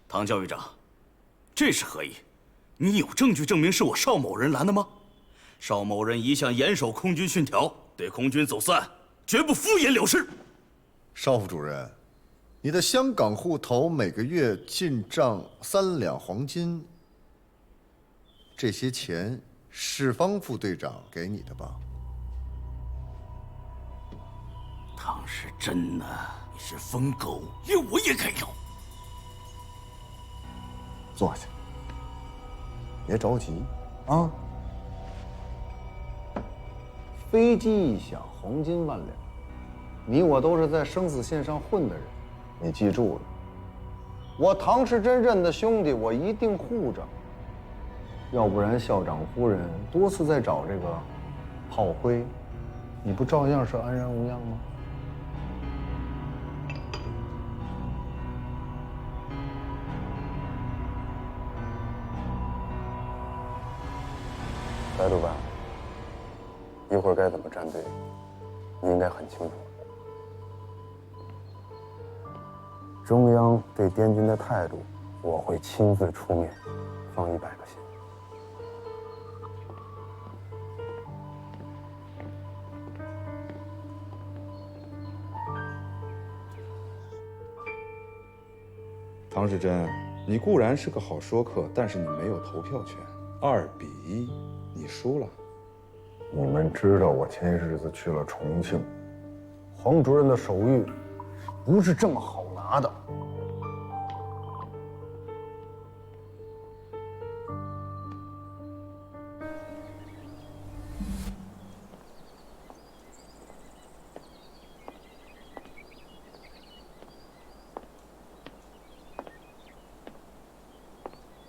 唐教育长，这是何意？你有证据证明是我邵某人拦的吗？邵某人一向严守空军训条，对空军走私案绝不敷衍了事。邵副主任，你的香港户头每个月进账3两黄金，这些钱是方副队长给你的吧？唐是真的，你是疯狗，连我也敢要。坐下，别着急啊。飞机一响，黄金万两。你我都是在生死线上混的人，你记住了。我唐是真认的兄弟，我一定护着。要不然校长夫人多次在找这个炮灰，你不照样是安然无恙吗？白督办，一会儿该怎么站队，你应该很清楚。中央对滇军的态度，我会亲自出面，放100个心。唐世珍，你固然是个好说客，但是你没有投票权。2比1，你输了。你们知道我前些日子去了重庆，黄主任的手谕不是这么好拿的。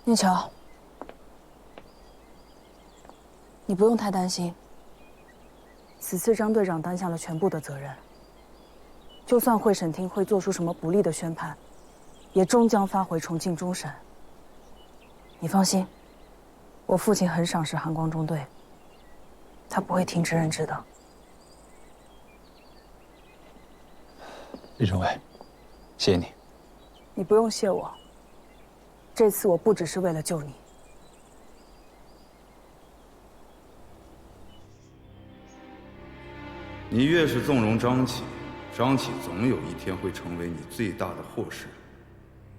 聂乔，你不用太担心。此次张队长担下了全部的责任，就算会审庭会做出什么不利的宣判，也终将发回重庆终审。你放心，我父亲很赏识韩光中队，他不会停止任职的。李政委，谢谢你。你不用谢我。这次我不只是为了救你。你越是纵容张启，张启总有一天会成为你最大的祸事。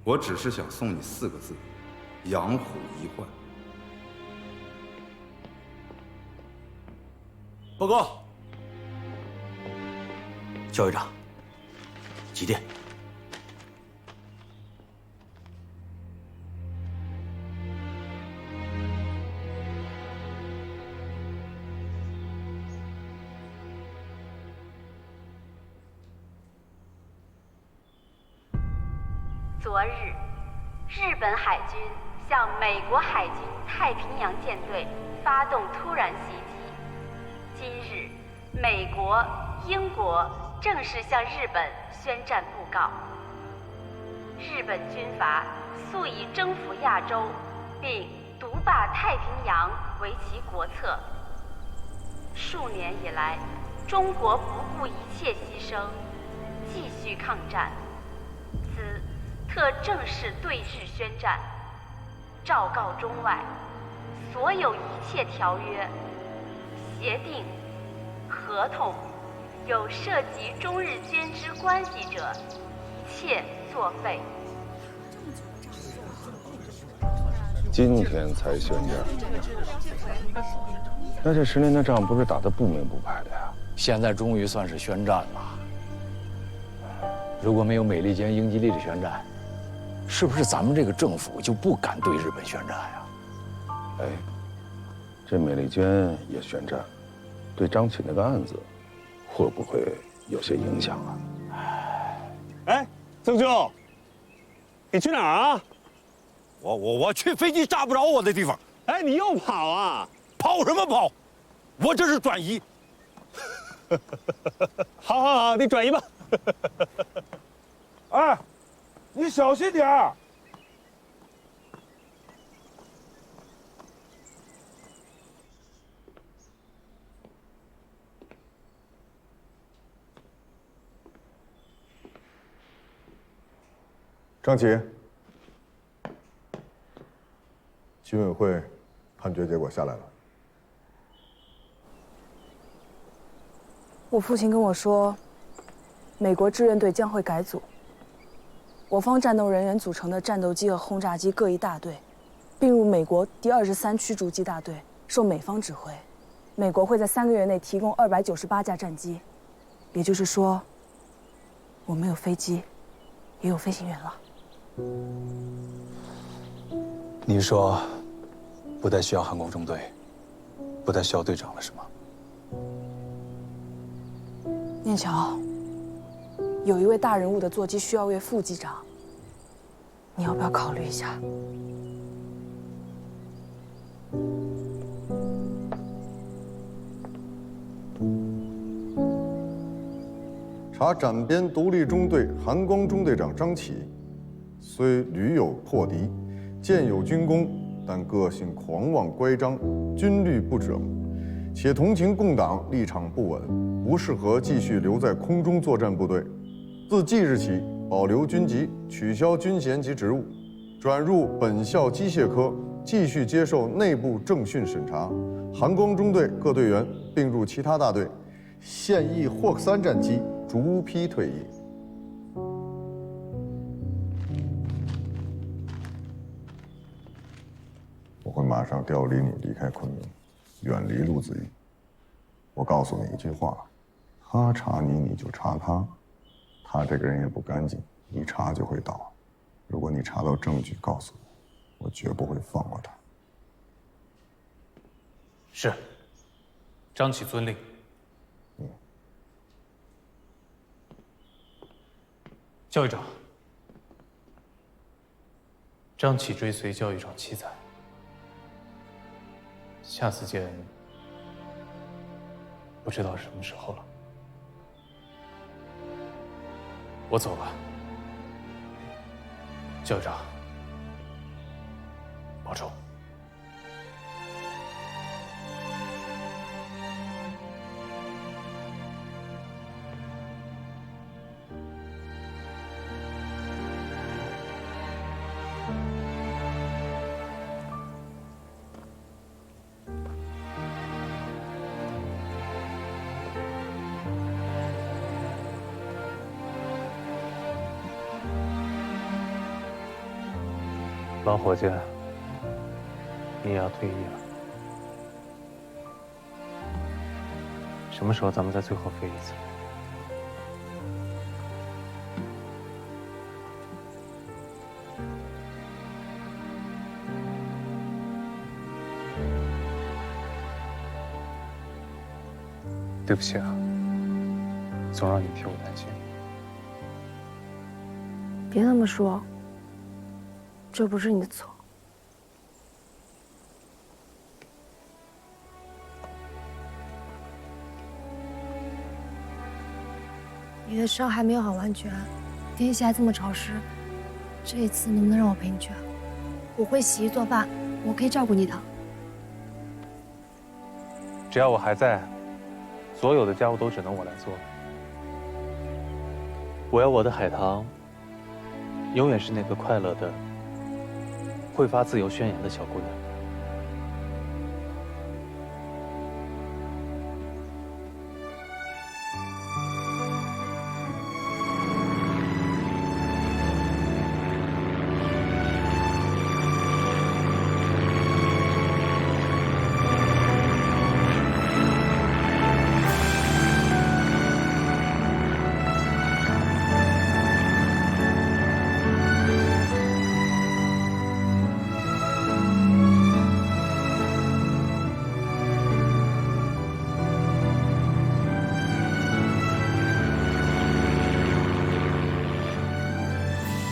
我只是想送你4个字：养虎遗患。报告，教育长，几点？昨日，日本海军向美国海军太平洋舰队发动突然袭击。今日，美国、英国正式向日本宣战布告。日本军阀素以征服亚洲并独霸太平洋为其国策。数年以来，中国不顾一切牺牲，继续抗战。此特正式对日宣战，昭告中外，所有一切条约、协定、合同，有涉及中日间之关系者，一切作废。今天才宣战，那这10年的仗不是打得不明不白的呀？现在终于算是宣战了。如果没有美利坚、英吉利的宣战，是不是咱们这个政府就不敢对日本宣战呀？哎，这美利坚也宣战，对张启那个案子，会不会有些影响啊？哎，曾兄，你去哪儿啊？我去飞机炸不着我的地方。哎，你又跑啊？跑什么跑？我这是转移。好好好，你转移吧。哎，你小心点儿。张琪，军委会判决结果下来了。我父亲跟我说，美国志愿队将会改组，我方战斗人员组成的战斗机和轰炸机各一大队，并入美国第23驱逐机大队，受美方指挥。美国会在3个月内提供298架战机，也就是说，我们有飞机，也有飞行员了。你说，不再需要航空中队，不再需要队长了，是吗？念桥，有一位大人物的座机需要位副机长，你要不要考虑一下？查展边独立中队韩光中队长张启，虽屡有破敌，建有军功，但个性狂妄乖张，军律不整，且同情共党，立场不稳，不适合继续留在空中作战部队。自即日起，保留军籍，取消军衔及职务，转入本校机械科，继续接受内部政训审查。韩光中队各队员并入其他大队，现役霍克3战机逐批退役。我会马上调离你离开昆明，远离陆子瑜。我告诉你一句话，他查你，你就查他。他这个人也不干净，一查就会倒。如果你查到证据，告诉我，我绝不会放过他。是。张启遵令。教育长，张启追随教育长7载，下次见不知道是什么时候了。我走了，教育长，保重。老伙计，你也要退役了。什么时候咱们再最后飞一次？对不起啊，总让你替我担心。别那么说。这不是你的错。你的伤还没有好完全，天气还这么潮湿，这一次能不能让我陪你去啊？我会洗衣做饭，我可以照顾你的。只要我还在，所有的家务都只能我来做。我要我的海棠，永远是那个快乐的。会发自由宣言的小姑娘。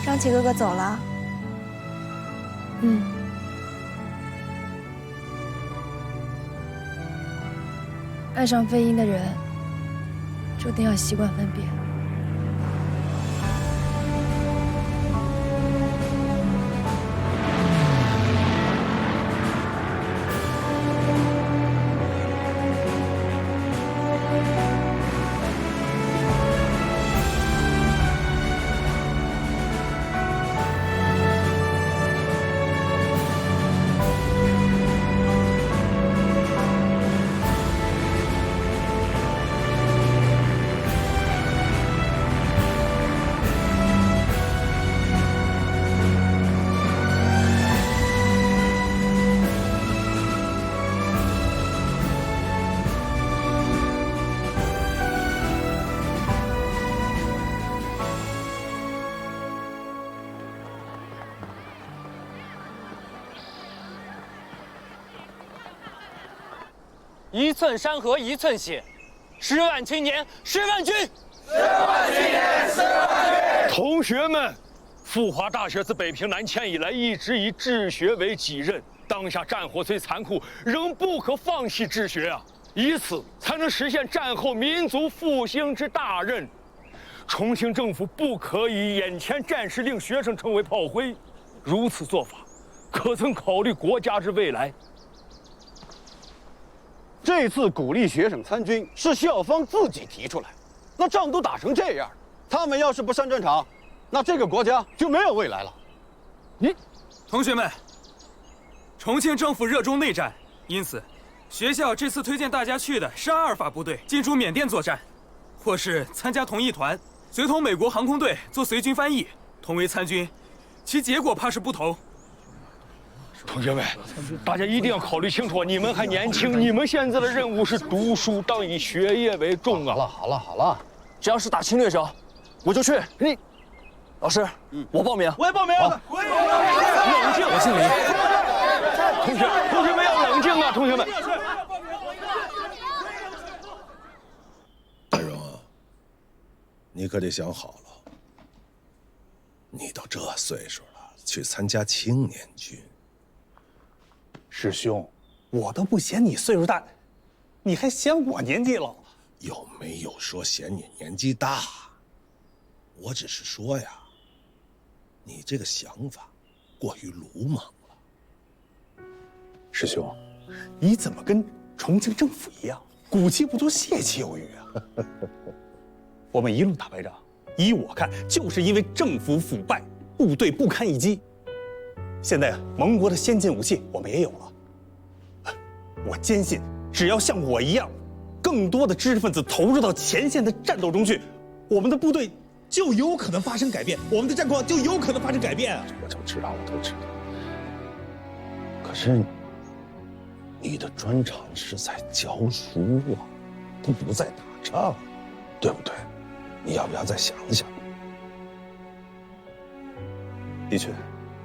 张启哥哥走了。爱上飞鹰的人，注定要习惯分别。一寸山河一寸血，10万青年10万军，10万青年10万军。同学们，富华大学自北平南迁以来，一直以治学为己任。当下战火虽残酷，仍不可放弃治学啊！以此才能实现战后民族复兴之大任。重庆政府不可以眼前战事令学生成为炮灰，如此做法，可曾考虑国家之未来？这次鼓励学生参军是校方自己提出来，那仗都打成这样，他们要是不上战场，那这个国家就没有未来了。同学们，重庆政府热衷内战，因此，学校这次推荐大家去的是阿尔法部队进驻缅甸作战，或是参加同一团，随同美国航空队做随军翻译，同为参军，其结果怕是不同。同学们，大家一定要考虑清楚，你们还年轻，你们现在的任务是读书，当以学业为重啊！好了，只要是打侵略者，我就去。老师，我报名。我也报名。我也报名。冷静，我姓李。同学们要冷静啊！同学们。大荣啊，你可得想好了，你都这岁数了，去参加青年军。师兄，我都不嫌你岁数大，你还嫌我年纪老？有没有说嫌你年纪大？我只是说呀，你这个想法过于鲁莽了。师兄，你怎么跟重庆政府一样，鼓气不足，泄气有余啊？我们一路打败仗，依我看，就是因为政府腐败，部队不堪一击。现在盟国的先进武器我们也有了，我坚信，只要像我一样，更多的知识分子投入到前线的战斗中去，我们的部队就有可能发生改变，我们的战况就有可能发生改变啊！我都知道。可是，你的专长是在教书啊，都不在打仗，对不对？你要不要再想一想？的确，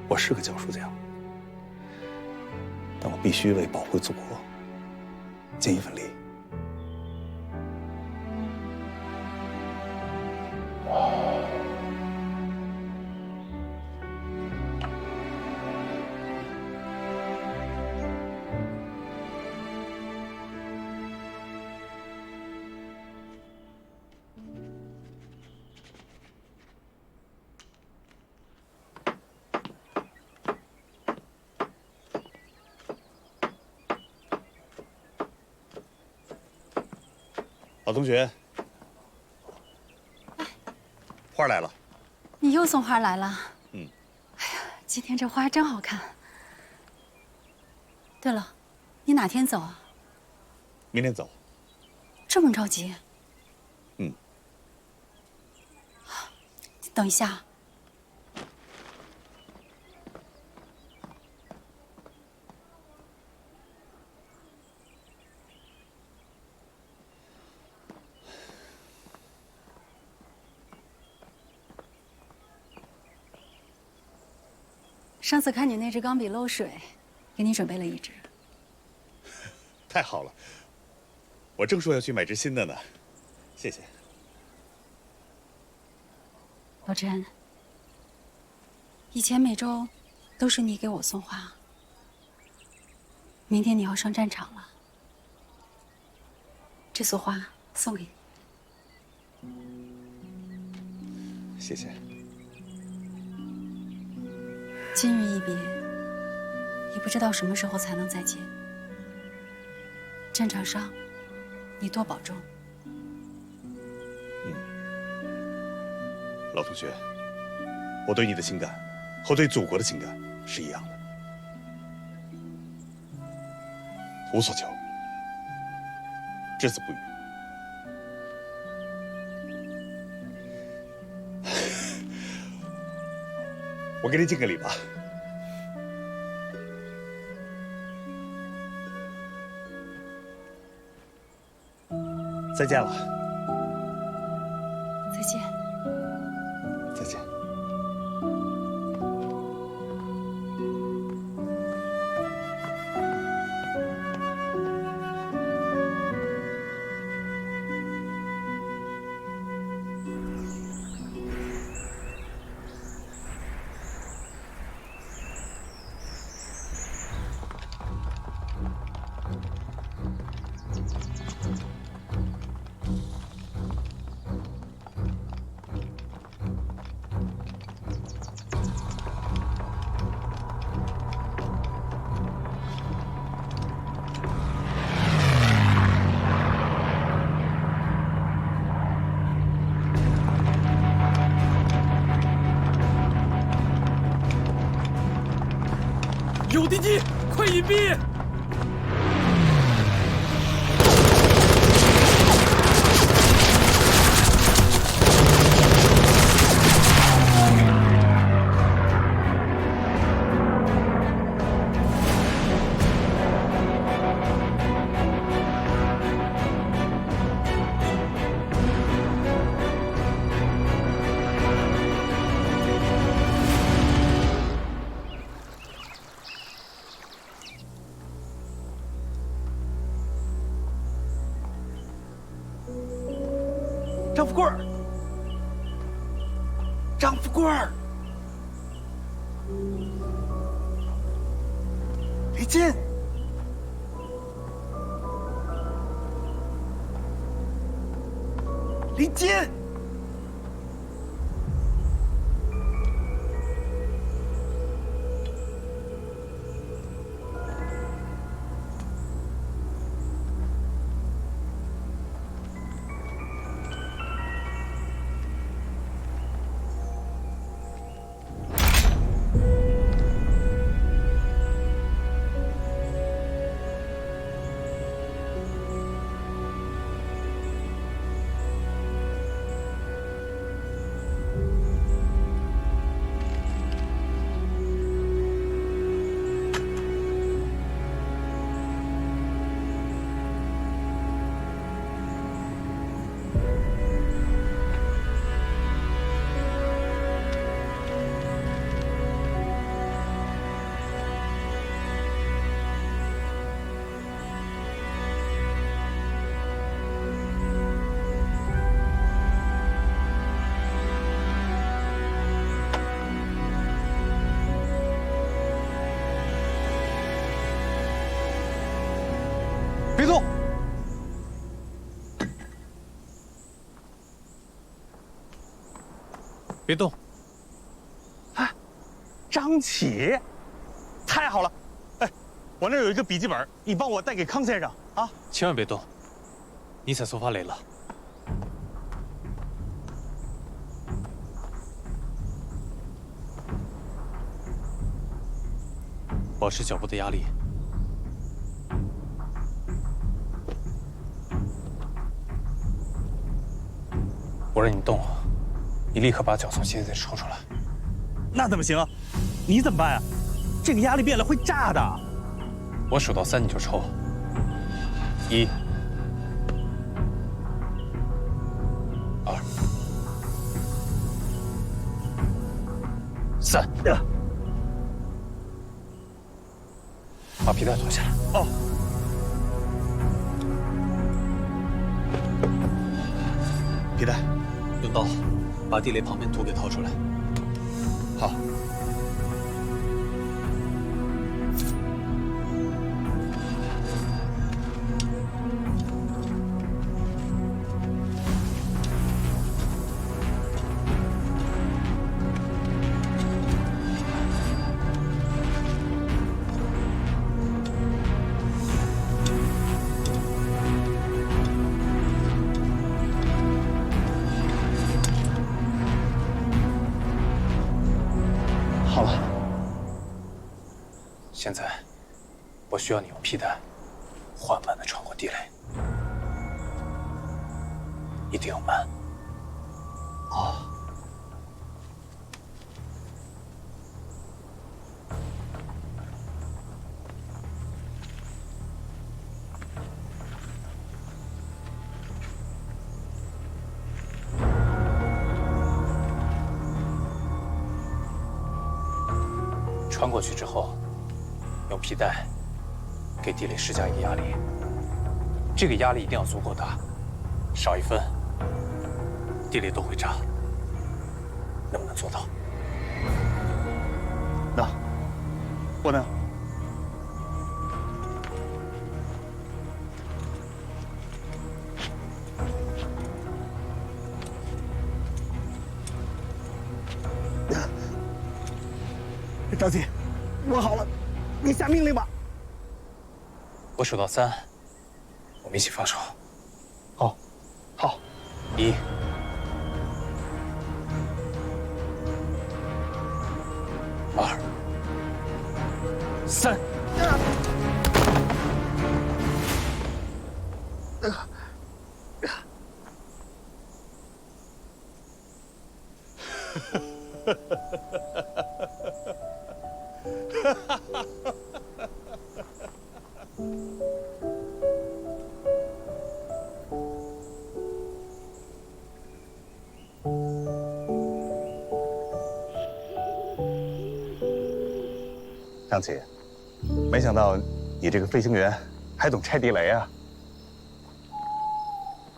我是个教书匠，但我必须为保卫祖国尽一份力。老同学，花来了。你又送花来了。哎呀，今天这花真好看。对了，你哪天走啊？明天走。这么着急？嗯。等一下。上次看你那支钢笔漏水，给你准备了一支。太好了，我正说要去买支新的呢，谢谢。老陈，以前每周都是你给我送花，明天你要上战场了，这束花送给你。谢谢。今日一别，也不知道什么时候才能再见。战场上，你多保重。老同学，我对你的情感和对祖国的情感是一样的，无所求，只字不语。我给你敬个礼吧。再见了。再见。再见。有敌机，快隐蔽！张富贵儿，张富贵儿，李金，李金，别动！别动！哎，张启，太好了！哎，我那儿有一个笔记本，你帮我带给康先生啊！千万别动，尼采索法雷了。保持脚部的压力。我让你动，你立刻把脚从鞋子里抽出来。那怎么行啊？你怎么办啊？这个压力变了会炸的。我数到3你就抽。1、2、3。把皮带脱下来。哦。皮带。用刀把地雷旁边土给掏出来。好。好了，现在我需要你用皮带缓慢地穿过地雷，一定要慢。哦。穿过去之后，用皮带给地雷施加一个压力，这个压力一定要足够大，少1分，地雷都会炸。能不能做到？能。我能。张启，我好了，你下命令吧。我数到3，我们一起放手。好，好。1、2、3。3。张琪，没想到你这个飞行员还懂拆地雷啊！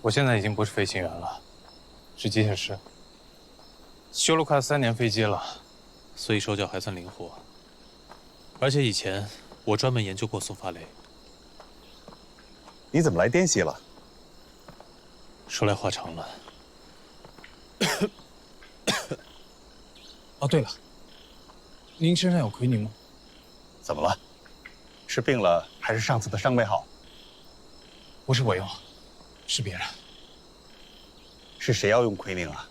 我现在已经不是飞行员了，是机械师。修了快3年飞机了，所以手脚还算灵活。而且以前我专门研究过松发雷。你怎么来滇西了？说来话长了。哦，对了，您身上有奎宁吗？怎么了？是病了，还是上次的伤没好？不是我用，是别人。是谁要用奎宁啊？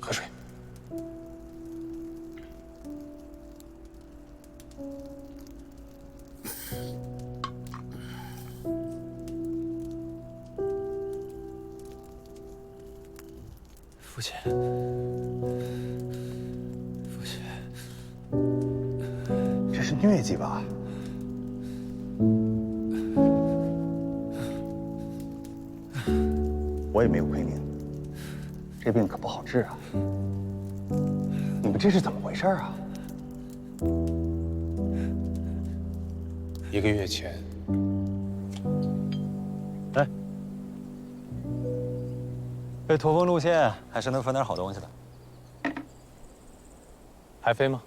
喝水。父亲。这是疟疾吧？我也没有奎宁，这病可不好治啊。你们这是怎么回事啊？1个月前，来，这驼峰路线还是能分点好东西的。还飞吗？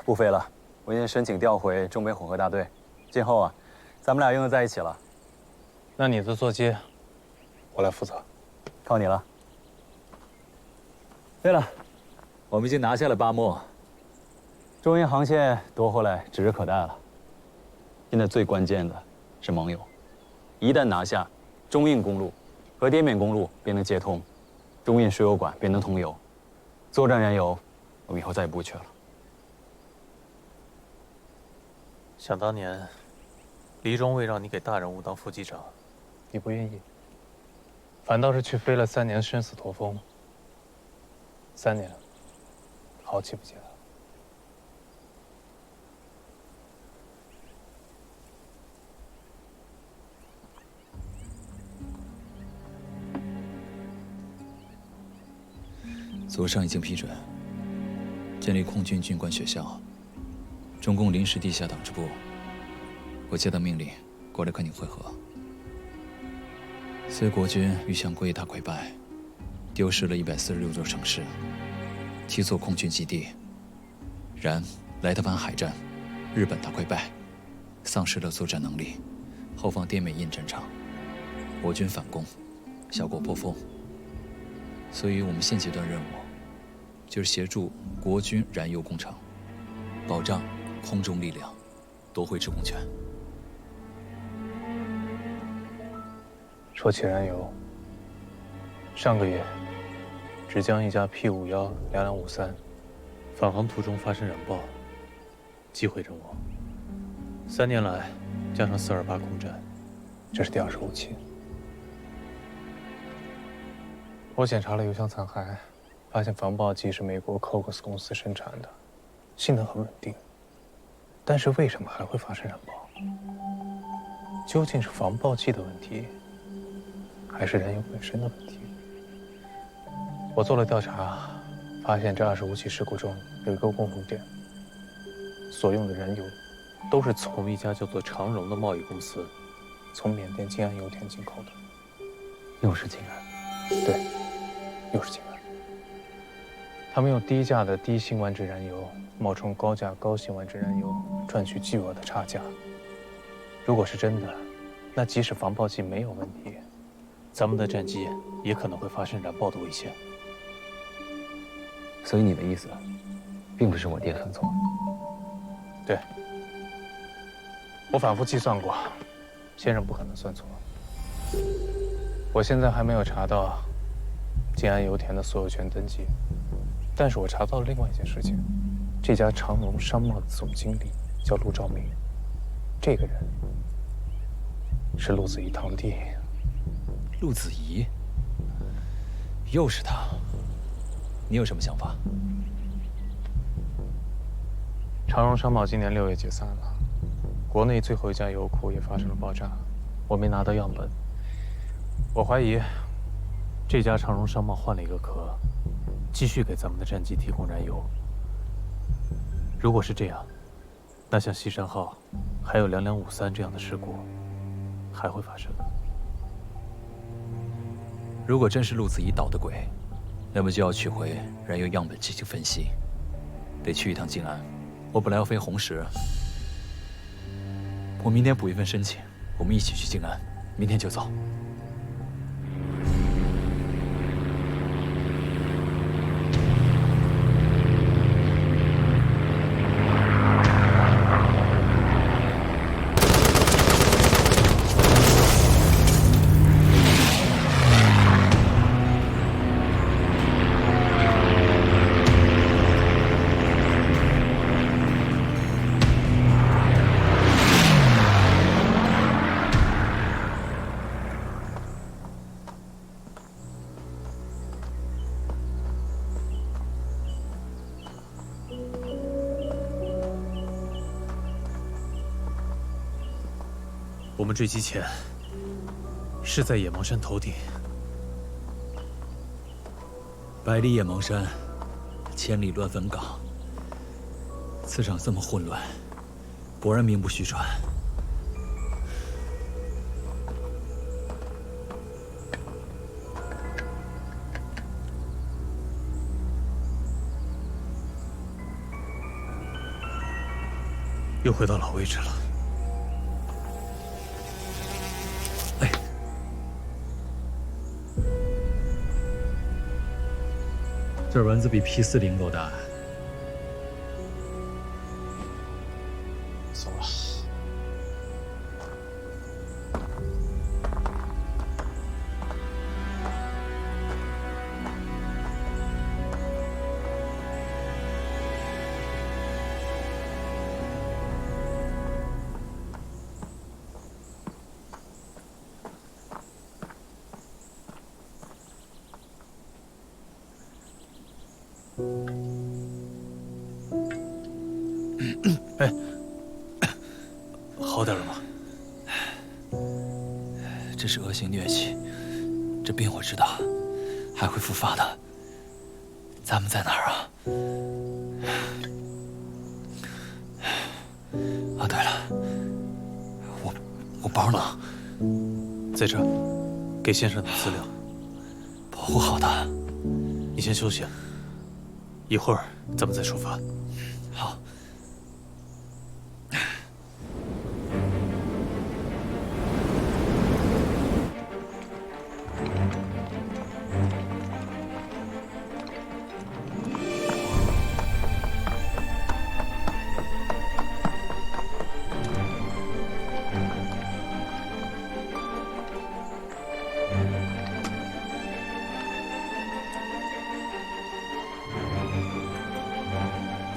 不飞了，我已经申请调回中北混合大队，今后啊，咱们俩用得在一起了。那你的座机，我来负责，靠你了。对了，我们已经拿下了巴莫，中印航线夺回来指日可待了。现在最关键的是盟友，一旦拿下，中印公路和滇缅公路便能接通，中印输油管便能通油，作战燃油我们以后再也不缺了。想当年，黎中尉让你给大人物当副机长，你不愿意，反倒是去飞了3年生死驼峰。3年，好记不记得？左上已经批准建立空军军官学校，中共临时地下党支部。我接到命令，过来跟你会合。虽国军遇向国一大溃败，丢失了146座城市，7座空军基地，然莱特湾海战，日本大溃败，丧失了作战能力，后方滇缅印战场，我军反攻，效果颇丰。所以我们现阶段任务就是协助国军燃油工程，保障空中力量，夺回制空权。说起燃油，上个月，芷江一架 P51-2253返航途中发生燃爆，击毁人亡。3年来，加上428空战，这是第25起。我检查了油箱残骸，发现防爆剂是美国 Cox 公司生产的，性能很稳定。但是为什么还会发生燃爆？究竟是防爆剂的问题，还是燃油本身的问题？我做了调查，发现这25起事故中有一个共同点：所用的燃油都是从一家叫做长荣的贸易公司从缅甸金安油田进口的。又是金安？对，又是金安。他们用低价的低辛烷值燃油冒充高价高辛烷值燃油，赚取巨额的差价。如果是真的，那即使防爆剂没有问题，咱们的战机也可能会发生燃爆的危险。所以你的意思，并不是我爹犯错？对，我反复计算过，先生不可能算错。我现在还没有查到静安油田的所有权登记，但是我查到了另外一件事情，这家长荣商贸的总经理叫陆兆明，这个人是陆子怡堂弟。陆子怡，又是他，你有什么想法？长荣商贸今年6月解散了，国内最后一家油库也发生了爆炸，我没拿到样本。我怀疑，这家长荣商贸换了一个壳，继续给咱们的战机提供燃油。如果是这样，那像西山号，还有2253这样的事故，还会发生。如果真是陆子怡捣的鬼，那么就要取回燃油样本进行分析，得去一趟静安。我本来要飞红石，我明天补一份申请，我们一起去静安，明天就走。我们坠机前是在野芒山头顶，百里野芒山，千里乱坟岗。磁场这么混乱，果然名不虚传。又回到老位置了。这蚊子比 P40够大。走了。哎，好点了吗？这是恶性疟疾，这病我知道，还会复发的。咱们在哪儿啊？啊，对了，我包呢？在这儿，给先生的资料。保护好他。你先休息，一会儿咱们再出发。好。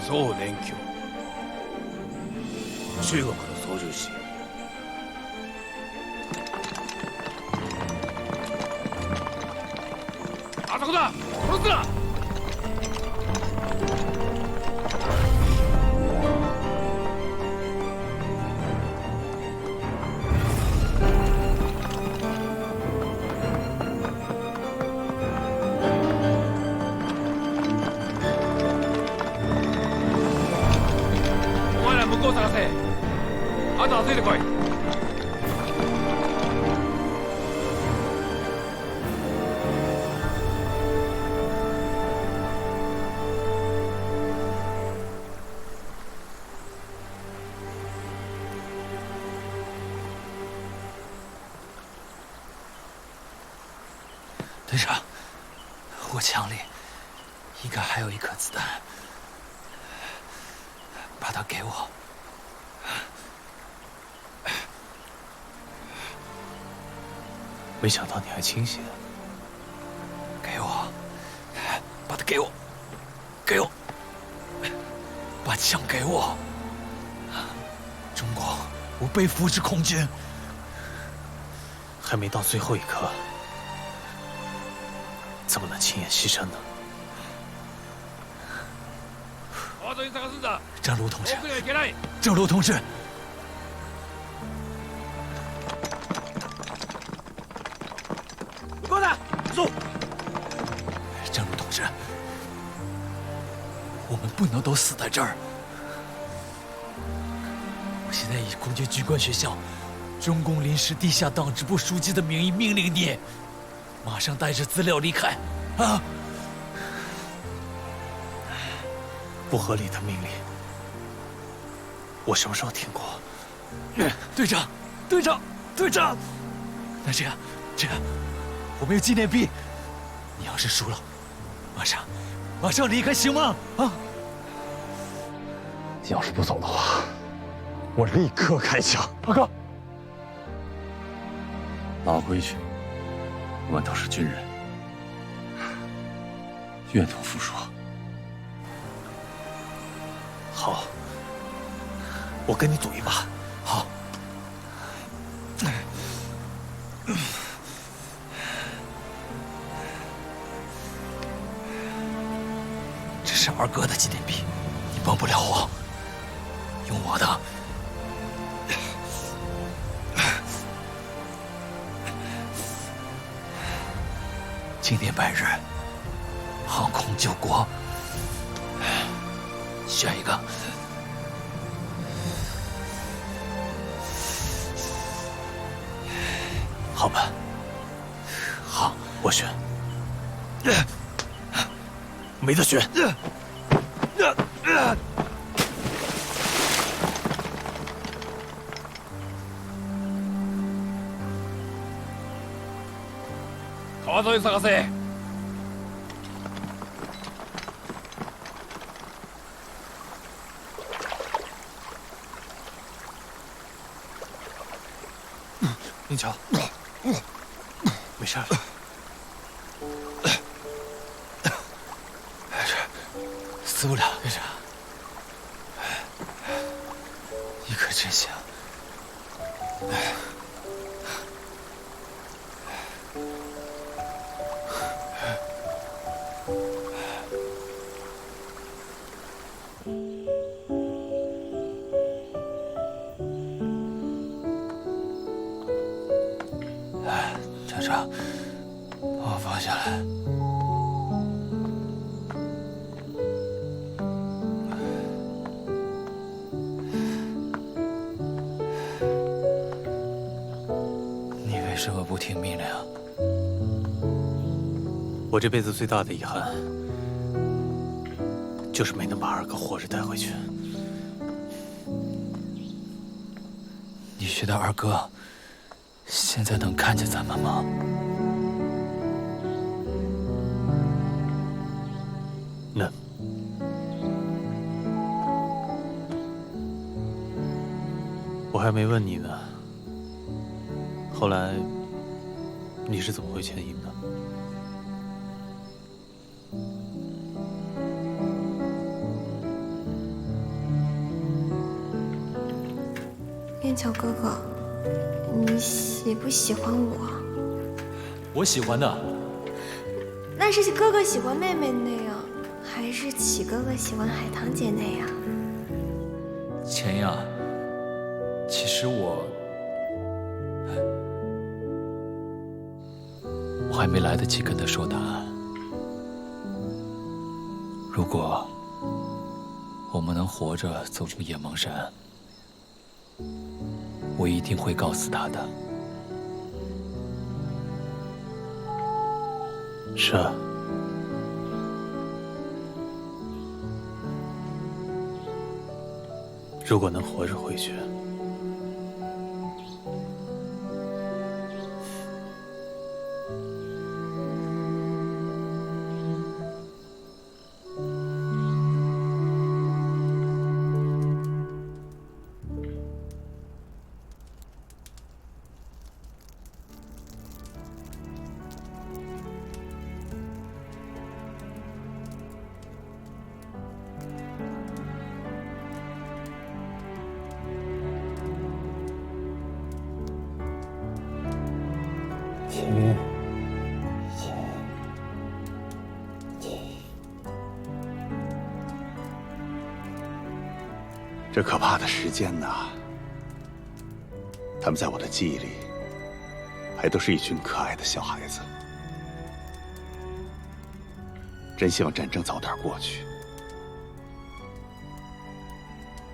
総年橋、中国の操縦士。あそこだ、殺すな！向こう探せ。あとはついてこい。队长，我枪里应该还有一颗子弹，把它给我。没想到你还清醒。给我。给我，给我，把枪给我！中国不被扶持空军，还没到最后一刻，怎么能轻言牺牲呢？张鲁同志，张鲁同志，过来，走。张鲁同志，我们不能都死在这儿。我现在以空军军官学校中共临时地下党支部书记的名义命令你，马上带着资料离开，啊！不合理的命令，我什么时候听过？队长，队长，队长，那这样，我们有纪念币，你要是输了，马上离开，行吗？啊！要是不走的话，我立刻开枪。大哥，老规矩，我们都是军人，愿赌服输。好，我跟你赌一把。好。这是二哥的纪念币，你帮不了我，用我的。今年百日，航空救国。选一个。好吧。好，我选。没得选。川沿い探せ。宁乔，没事。没事，死不了。没事。你可真行。站长，把我放下来。你为什么不听命令？我这辈子最大的遗憾，就是没能把二哥活着带回去。你觉得二哥现在能看见咱们吗？能。我还没问你呢。后来你是怎么回前营的？燕桥哥哥，你喜不喜欢我？我喜欢的。那是哥哥喜欢妹妹那样，还是启哥哥喜欢海棠姐那样？钱呀，其实我还没来得及跟他说答案。如果我们能活着走出野芒山，我一定会告诉他的。是啊。如果能活着回去，这可怕的时间呐，他们在我的记忆里，还都是一群可爱的小孩子。真希望战争早点过去，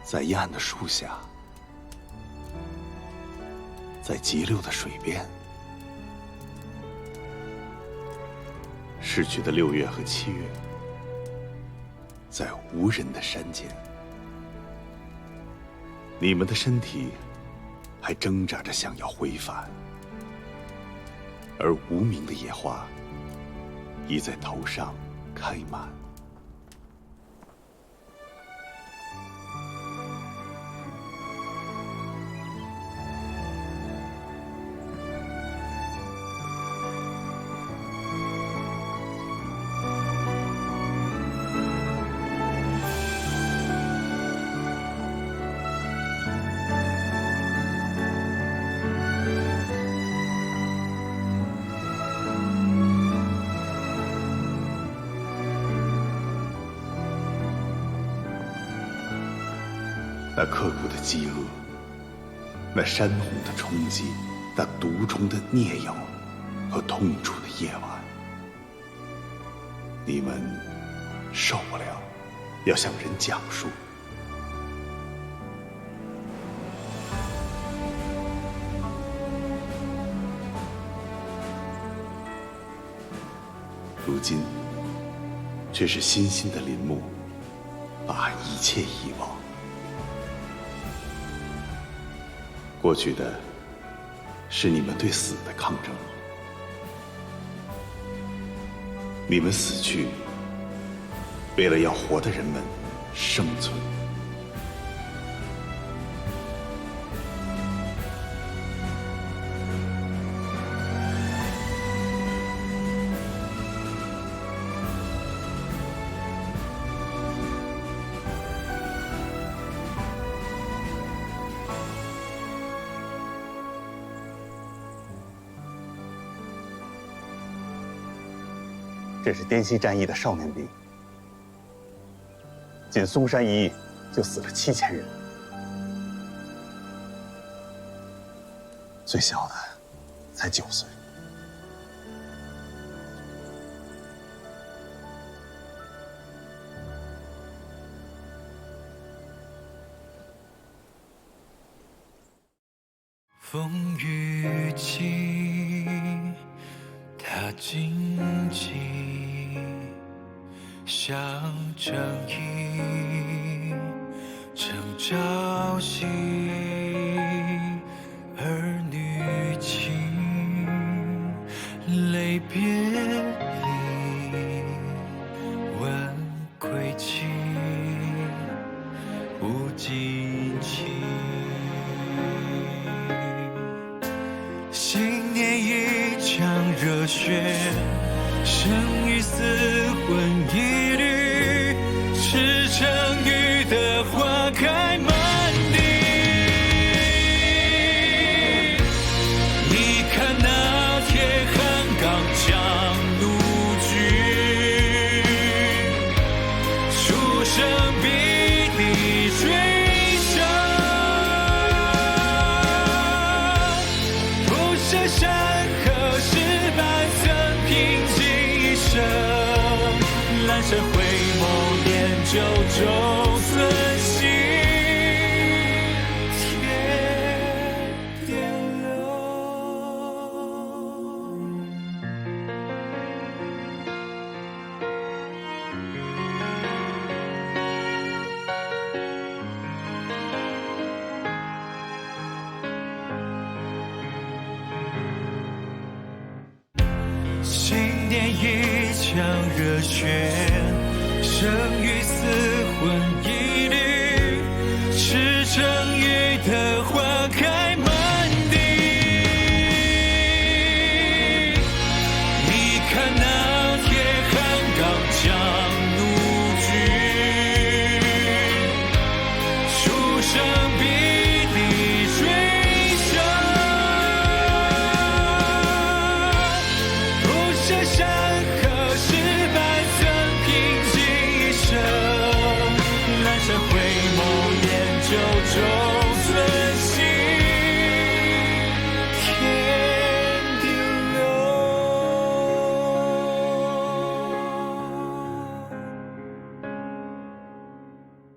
在阴暗的树下，在急流的水边，逝去的6月和7月，在无人的山间，你们的身体还挣扎着想要回返，而无名的野花已在头上开满。那刻骨的饥饿，那山洪的冲击，那毒虫的啮咬和痛楚的夜晚，你们受不了，要向人讲述。如今，却是新兴的林木，把一切遗忘。过去的是你们对死的抗争，你们死去，为了要活的人们生存。这是滇西战役的少年兵，仅嵩山一役就死了7000人，最小的才9岁。风雨起，它荆棘，像正义正朝夕，儿女情，泪别离，问归期，无尽期。新年一场热血，生与死魂一缕，赤诚雨的花开满地。你看那铁汉刚强怒举，出生必地追杀，不舍山河失败曾平静一生，阑珊回眸念旧中存心，天边流。新年一场热血，生与死魂一缕，赤诚雨的花开满地。你看那铁汉刚强怒举，出生必地追杀，不舍山河失败曾平静一生，中。